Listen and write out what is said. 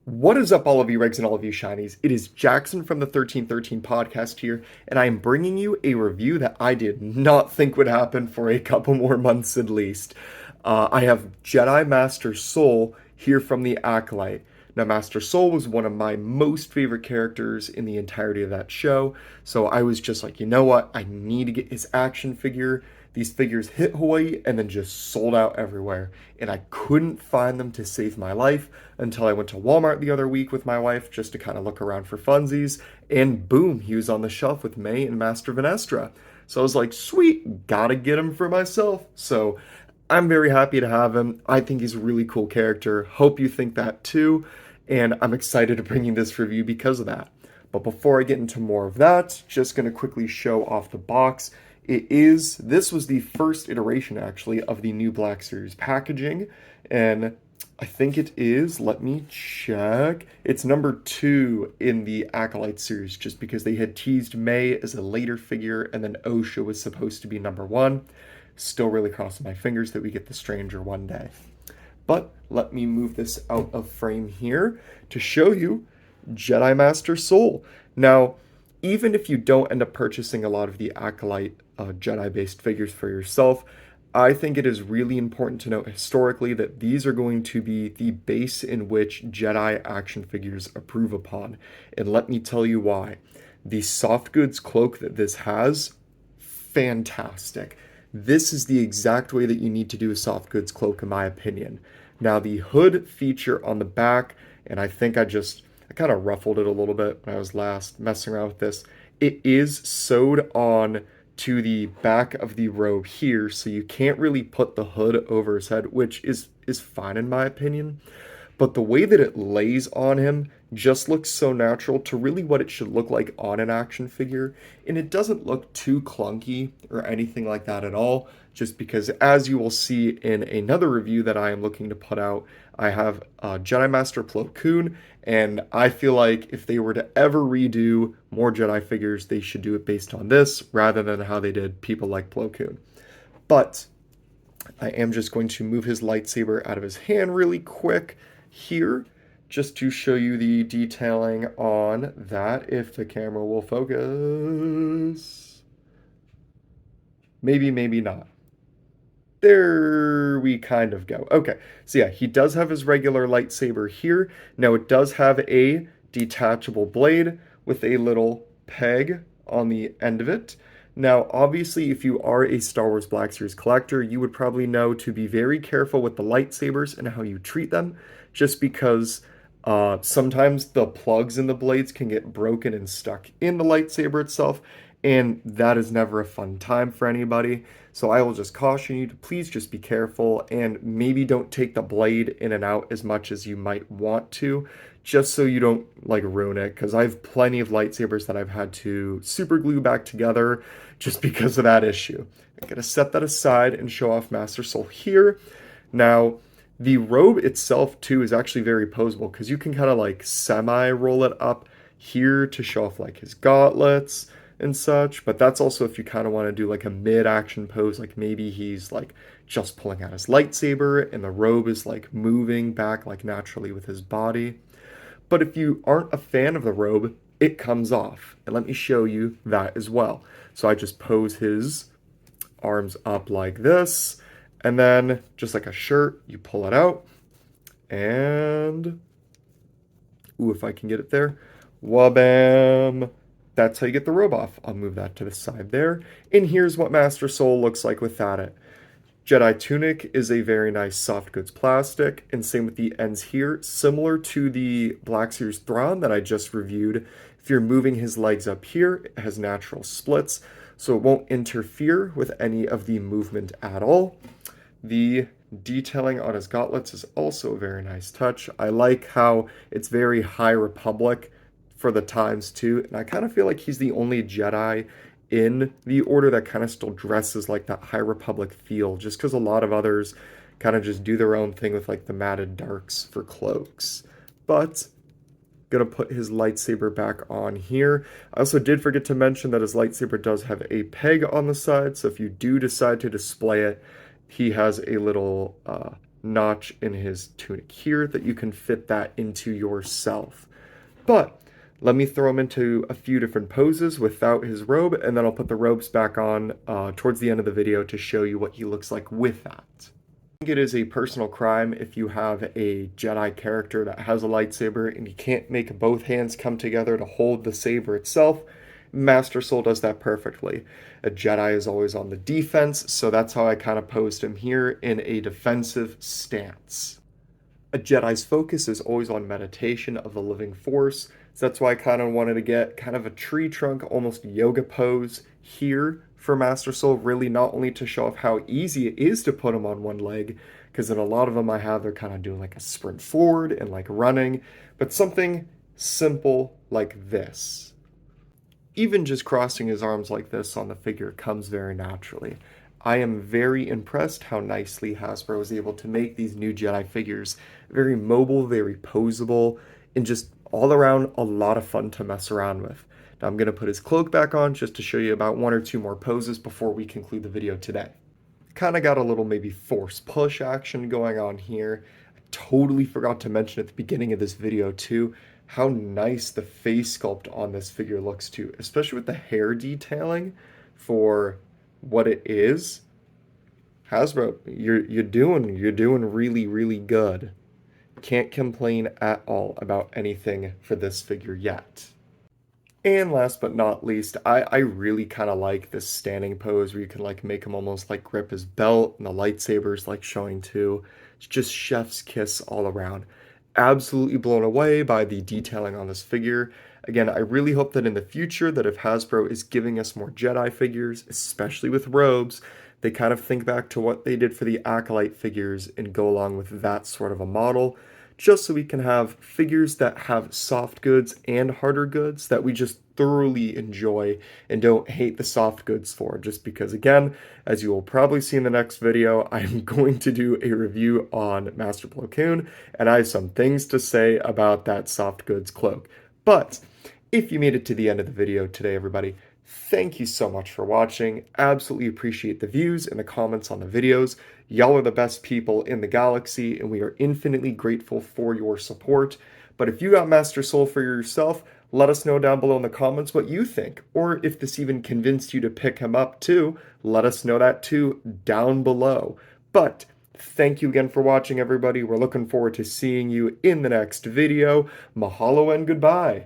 What is up, all of you regs and all of you shinies? It is Jackson from the 1313 podcast here, and I am bringing you a review that I did not think would happen for a couple more months at least. I have Jedi Master Soul here from the Acolyte. Now, Master Soul was one of my most favorite characters in the entirety of that show, so I was just like, you know what? I need to get his action figure. These figures hit Hawaii and then just sold out everywhere, and I couldn't find them to save my life until I went to Walmart the other week with my wife just to kind of look around for funsies, and boom, he was on the shelf with May and Master Vanestra. So I was like, sweet, gotta get him for myself. So I'm very happy to have him. I think he's a really cool character. Hope you think that too, and I'm excited to bring you this review because of that. But before I get into more of that, just gonna quickly show off the box. This was the first iteration actually of the new Black Series packaging, and I think it is, let me check, it's number 2 in the Acolyte series, just because they had teased May as a later figure, and then Osha was supposed to be number 1. Still really crossing my fingers that we get the Stranger one day. But let me move this out of frame here to show you Jedi Master Soul. Now, even if you don't end up purchasing a lot of the Acolyte Jedi-based figures for yourself, I think it is really important to note historically that these are going to be the base in which Jedi action figures improve upon. And let me tell you why. The soft goods cloak that this has, fantastic. This is the exact way that you need to do a soft goods cloak, in my opinion. Now, the hood feature on the back, and I think I kind of ruffled it a little bit when I was last messing around with this. It is sewed on to the back of the robe here, so you can't really put the hood over his head, which is fine in my opinion. But the way that it lays on him just looks so natural to really what it should look like on an action figure, and it doesn't look too clunky or anything like that at all, just because, as you will see in another review that I am looking to put out, I have Jedi Master Plo Koon, and I feel like if they were to ever redo more Jedi figures, they should do it based on this rather than how they did people like Plo Koon. But I am just going to move his lightsaber out of his hand really quick here, just to show you the detailing on that, if the camera will focus. Maybe, maybe not. There we kind of go. Okay, so yeah, he does have his regular lightsaber here. Now it does have a detachable blade with a little peg on the end of it. Now, obviously, if you are a Star Wars Black Series collector, you would probably know to be very careful with the lightsabers and how you treat them, just because sometimes the plugs in the blades can get broken and stuck in the lightsaber itself, and that is never a fun time for anybody. So I will just caution you to please just be careful and maybe don't take the blade in and out as much as you might want to, just so you don't like ruin it, because I have plenty of lightsabers that I've had to super glue back together just because of that issue. I'm gonna set that aside and show off Master Soul here. Now, the robe itself too is actually very poseable, because you can kind of like semi-roll it up here to show off like his gauntlets and such, but that's also if you kind of want to do like a mid-action pose, like maybe he's like just pulling out his lightsaber and the robe is like moving back like naturally with his body. But if you aren't a fan of the robe, it comes off, and let me show you that as well. So I just pose his arms up like this, and then just like a shirt, you pull it out, and ooh, if I can get it there, wabam. That's how you get the robe off. I'll move that to the side there. And here's what Master Soul looks like without it. Jedi Tunic is a very nice soft goods plastic, and same with the ends here, similar to the Black Series Thrawn that I just reviewed. If you're moving his legs up here, it has natural splits, so it won't interfere with any of the movement at all. The detailing on his gauntlets is also a very nice touch. I like how it's very High Republic for the times too, and I kind of feel like he's the only Jedi in the order that kind of still dresses like that High Republic feel, just because a lot of others kind of just do their own thing with like the matted darks for cloaks. But Gonna put his lightsaber back on here. I also did forget to mention that his lightsaber does have a peg on the side, so if you do decide to display it, he has a little notch in his tunic here that you can fit that into yourself. But let me throw him into a few different poses without his robe, and then I'll put the robes back on towards the end of the video to show you what he looks like with that. I think it is a personal crime if you have a Jedi character that has a lightsaber and you can't make both hands come together to hold the saber itself. Master Soul does that perfectly. A Jedi is always on the defense, so that's how I kind of posed him here in a defensive stance. A Jedi's focus is always on meditation of the living force, so that's why I kind of wanted to get kind of a tree trunk, almost yoga pose here for Master Soul, really not only to show off how easy it is to put him on one leg, because in a lot of them I have, they're kind of doing like a sprint forward and like running, but something simple like this. Even just crossing his arms like this on the figure comes very naturally. I am very impressed how nicely Hasbro was able to make these new Jedi figures very mobile, very posable, and just all around a lot of fun to mess around with. Now I'm going to put his cloak back on just to show you about one or two more poses before we conclude the video today. Kind of got a little maybe force push action going on here. I totally forgot to mention at the beginning of this video too how nice the face sculpt on this figure looks too, especially with the hair detailing for what it is. Hasbro, you're doing really good. Can't complain at all about anything for this figure yet. And last but not least, I really kind of like this standing pose where you can like make him almost like grip his belt and the lightsaber's like showing too. It's just chef's kiss all around. Absolutely blown away by the detailing on this figure. Again, I really hope that in the future that if Hasbro is giving us more Jedi figures, especially with robes, they kind of think back to what they did for the Acolyte figures and go along with that sort of a model, just so we can have figures that have soft goods and harder goods that we just thoroughly enjoy and don't hate the soft goods for. Just because, again, as you will probably see in the next video, I'm going to do a review on Master Plo Koon, and I have some things to say about that soft goods cloak. But if you made it to the end of the video today, everybody, thank you so much for watching. Absolutely appreciate the views and the comments on the videos. Y'all are the best people in the galaxy, and we are infinitely grateful for your support. But if you got Master Soul for yourself, let us know down below in the comments what you think. Or if this even convinced you to pick him up too, let us know that too down below. But thank you again for watching, everybody. We're looking forward to seeing you in the next video. Mahalo and goodbye.